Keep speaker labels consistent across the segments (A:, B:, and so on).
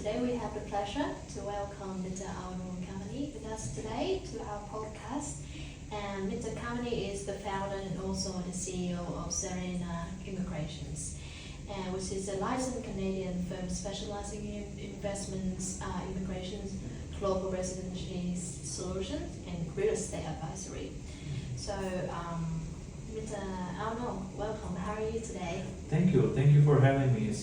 A: Today we have the pleasure to welcome Mr. Alnoor Kamani with us today to our podcast. And Mr. Kamani is the founder and also the CEO of Serena Immigration, which is a licensed Canadian firm specializing in investments, immigrations, global residency solutions, and real estate advisory. So, Mr. Alnoor, welcome. How are you today?
B: Thank you for having me.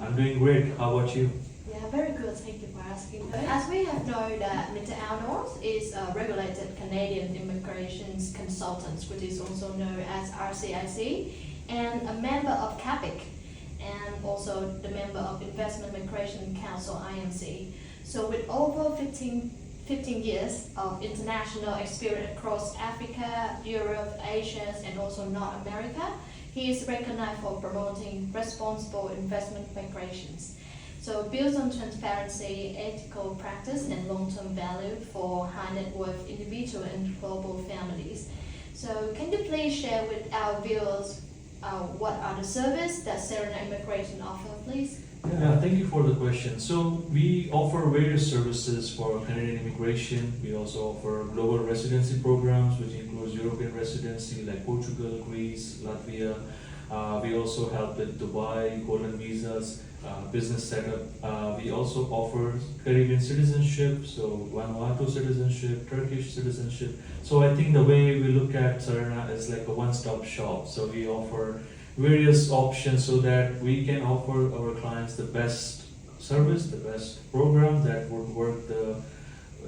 B: I'm doing great. How about you?
A: Yeah, very good. Thank you for asking. As we have known that Mr. Alnoor is a regulated Canadian immigration consultant, which is also known as RCIC, and a member of CAPIC, and also the member of Investment Migration Council IMC. So with over 15 years of international experience across Africa, Europe, Asia, and also North America, he is recognized for promoting responsible investment migrations. So builds on transparency, ethical practice, and long-term value for high net worth individual and global families. So can you please share with our viewers what are the services that Serena Immigration offer, please?
B: Yeah, thank you for the question. So we offer various services for Canadian immigration. We also offer global residency programs, which includes European residency like Portugal, Greece, Latvia. We also help with Dubai, golden visas, business setup. We also offer Caribbean citizenship, so Vanuatu citizenship, Turkish citizenship. So I think the way we look at Serena is like a one-stop shop. So we offer various options so that we can offer our clients the best service, the best program that would work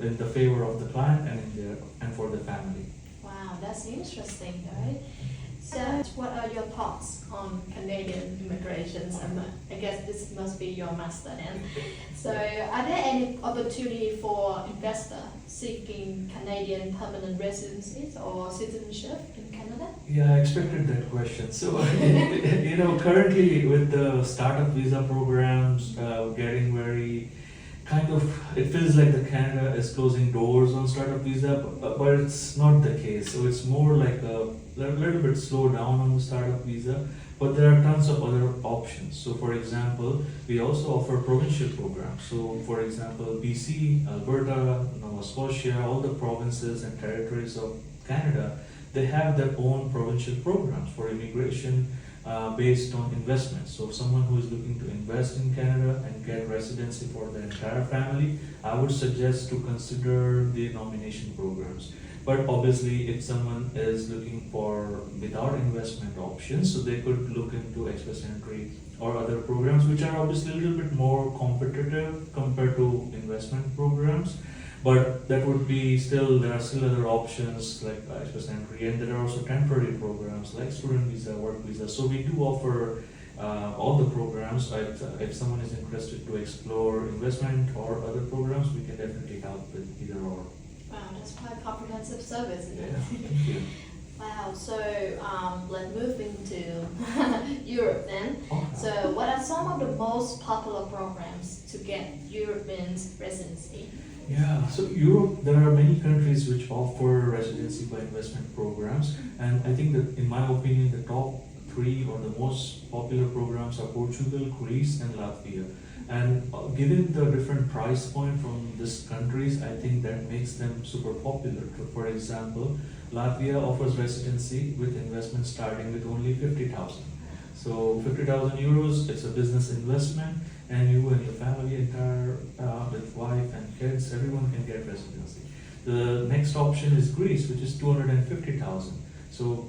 B: in the favor of the client and for the family.
A: Wow, that's interesting, right? So, what are your thoughts on Canadian immigration? I guess this must be your master then. So, are there any opportunity for investor seeking Canadian permanent residencies or citizenship in Canada?
B: Yeah, I expected that question. So, currently with the startup visa programs getting very it feels like the Canada is closing doors on startup visa, but it's not the case. So it's more like a little bit slow down on the startup visa, but there are tons of other options. So for example, we also offer provincial programs. So for example, BC, Alberta, Nova Scotia, all the provinces and territories of Canada, they have their own provincial programs for immigration based on investments. So someone who is looking to invest in Canada and get residency for the entire family, I would suggest to consider the nomination programs. But obviously, if someone is looking for without investment options, so they could look into express entry or other programs, which are obviously a little bit more competitive compared to investment programs. But that would be there are still other options like express entry, and there are also temporary programs like student visa, work visa. So we do offer all the programs. If someone is interested to explore investment or other programs, we can definitely help with either or.
A: Wow, that's quite a comprehensive service, isn't it?
B: Yeah, thank you.
A: Wow, so let's move into Europe then.
B: Okay.
A: So what are some of the most popular programs to get European residency?
B: Yeah, so Europe, there are many countries which offer residency by investment programs, and I think that in my opinion the top three or the most popular programs are Portugal, Greece and Latvia. And given the different price point from these countries, I think that makes them super popular. So for example, Latvia offers residency with investment starting with only 50,000. So 50,000 euros, it's a business investment, and you and your family entire with wife and kids, everyone can get residency. The next option is Greece, which is 250,000. So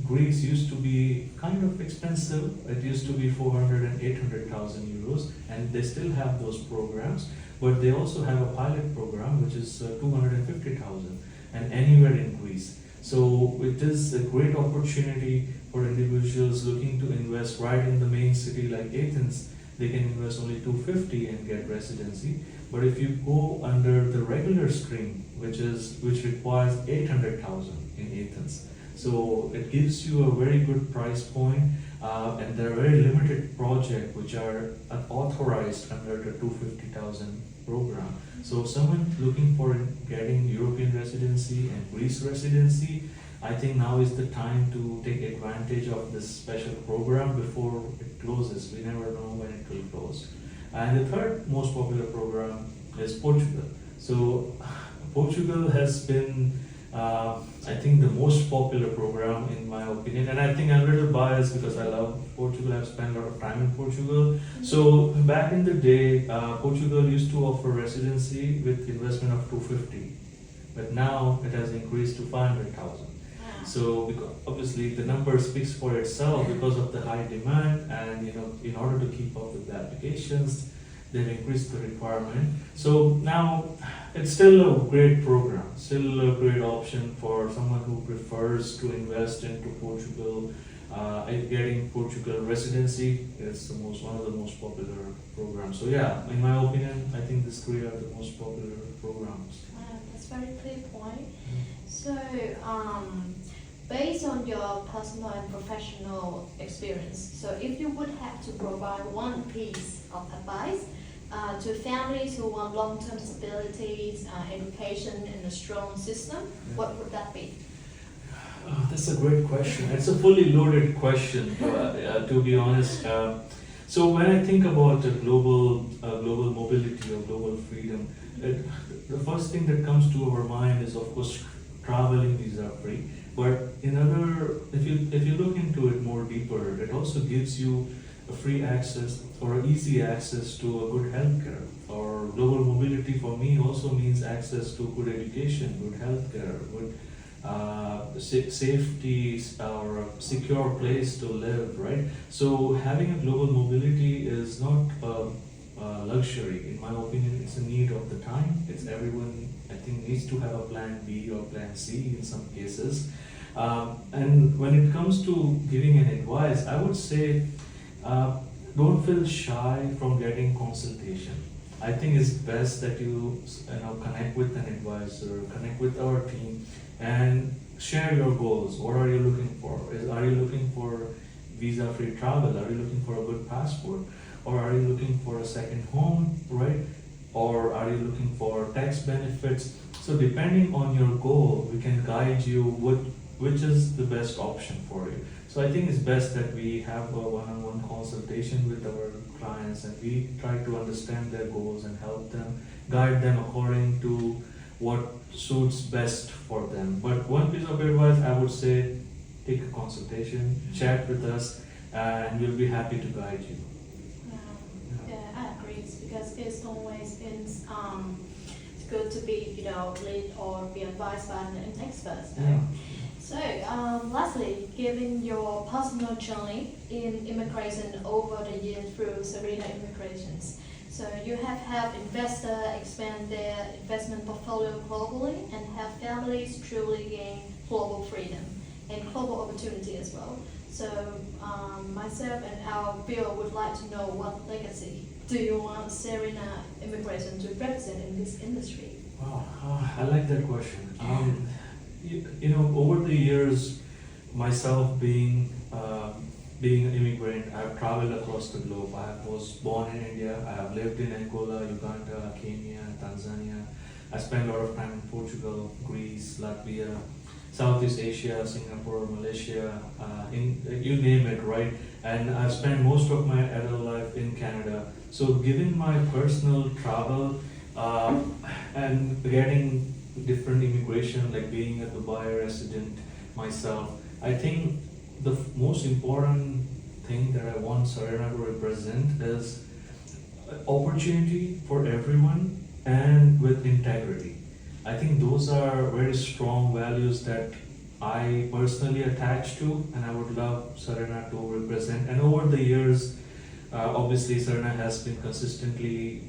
B: Greece used to be kind of expensive. It used to be 400 and 800,000 euros, and they still have those programs, but they also have a pilot program which is 250,000 and anywhere in Greece. So it is a great opportunity for individuals looking to invest right in the main city like Athens. They can invest only 250 and get residency. But if you go under the regular stream, which requires 800,000 in Athens, so it gives you a very good price point, and there are very limited projects which are authorized under the 250,000 program. So someone looking for getting European residency and Greece residency, I think now is the time to take advantage of this special program before it closes. We never know when it will close. And the third most popular program is Portugal. So Portugal has been, I think, the most popular program in my opinion. And I think I'm a little biased because I love Portugal. I've spent a lot of time in Portugal. So back in the day, Portugal used to offer residency with investment of 250, but now it has increased to 500,000. So because obviously the number speaks for itself because of the high demand, and in order to keep up with the applications, they've increased the requirement. So now it's still a great program, still a great option for someone who prefers to invest into Portugal. Getting Portugal residency is one of the most popular programs. So yeah, in my opinion, I think these three are the most popular programs.
A: That's a very clear point. So, based on your personal and professional experience, so if you would have to provide one piece of advice to families who want long-term stability, education, and a strong system, what would that be?
B: That's a great question. It's a fully loaded question, to be honest. So when I think about global mobility or global freedom, the first thing that comes to our mind is, of course, traveling visa-free. But if you look into it more deeper, it also gives you a free access or easy access to a good healthcare. Or global mobility for me also means access to good education, good healthcare, good safety or a secure place to live, right? So having a global mobility is not a luxury. In my opinion, it's a need of the time. It's everyone, I think, needs to have a plan B or plan C in some cases. And when it comes to giving an advice, I would say don't feel shy from getting consultation. I think it's best that you connect with an advisor, connect with our team, and share your goals. What are you looking for? Are you looking for visa-free travel? Are you looking for a good passport? Or are you looking for a second home, right? Or are you looking for tax benefits? So depending on your goal, we can guide you which is the best option for you. So I think it's best that we have a one-on-one consultation with our clients, and we try to understand their goals and help them, guide them according to what suits best for them. But one piece of advice I would say, take a consultation, chat with us, and we'll be happy to guide you.
A: Yeah, I agree, because it's always it's good to be lead or be advised by an expert.
B: Yeah.
A: So, lastly, given your personal journey in immigration over the years through Serena Immigrations, so you have helped investors expand their investment portfolio globally and have families truly gain global freedom and global opportunity as well. So, myself and our viewer would like to know, what legacy do you want Serena Immigration to represent in this industry?
B: Wow, I like that question. Over the years, myself being an immigrant, I've traveled across the globe. I was born in India. I have lived in Angola, Uganda, Kenya, Tanzania. I spent a lot of time in Portugal, Greece, Latvia, Southeast Asia, Singapore, Malaysia, you name it, right? And I've spent most of my adult life in Canada. So given my personal travel and getting different immigration, like being a Dubai resident myself, I think the most important thing that I want Serena to represent is opportunity for everyone and with integrity. I think those are very strong values that I personally attach to, and I would love Serena to represent. And over the years, obviously Serena has been consistently,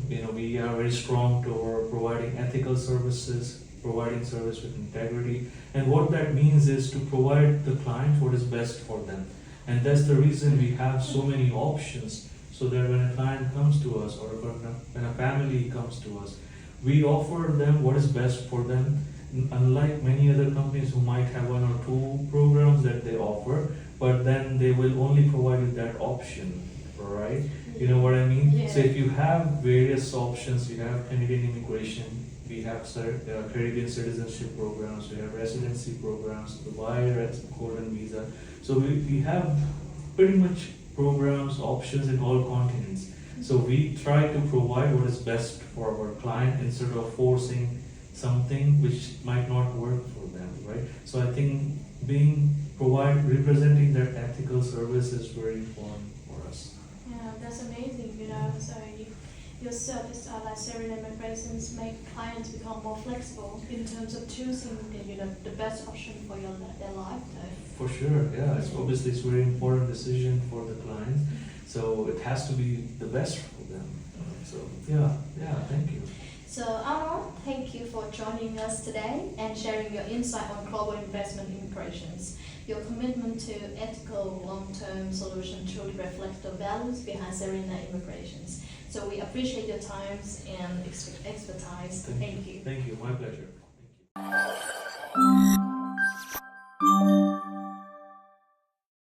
B: we are very strong toward providing ethical services, providing service with integrity. And what that means is to provide the client what is best for them. And that's the reason we have so many options, so that when a client comes to us or when a family comes to us, we offer them what is best for them. Unlike many other companies who might have one or two programs that they offer, but then they will only provide you that option, right? You know what I mean?
A: Yeah.
B: So if you have various options, you have Canadian immigration, we have Caribbean citizenship programs, we have residency programs, Dubai golden visa. So we have pretty much programs, options in all continents. So we try to provide what is best for our client instead of forcing something which might not work for them, right? So I think representing that ethical service is very important for us.
A: Yeah, that's amazing, you know. So your service like Serena Immigrations make clients become more flexible in terms of choosing the best option for their life.
B: For sure, yeah. It's obviously it's a very important decision for the clients. So it has to be the best for them. So yeah, thank you.
A: So Alnoor, thank you for joining us today and sharing your insight on global investment immigrations. Your commitment to ethical long-term solutions truly reflects the values behind Serena Immigrations. So we appreciate your time and expertise. Thank you.
B: Thank you. My pleasure. Thank you.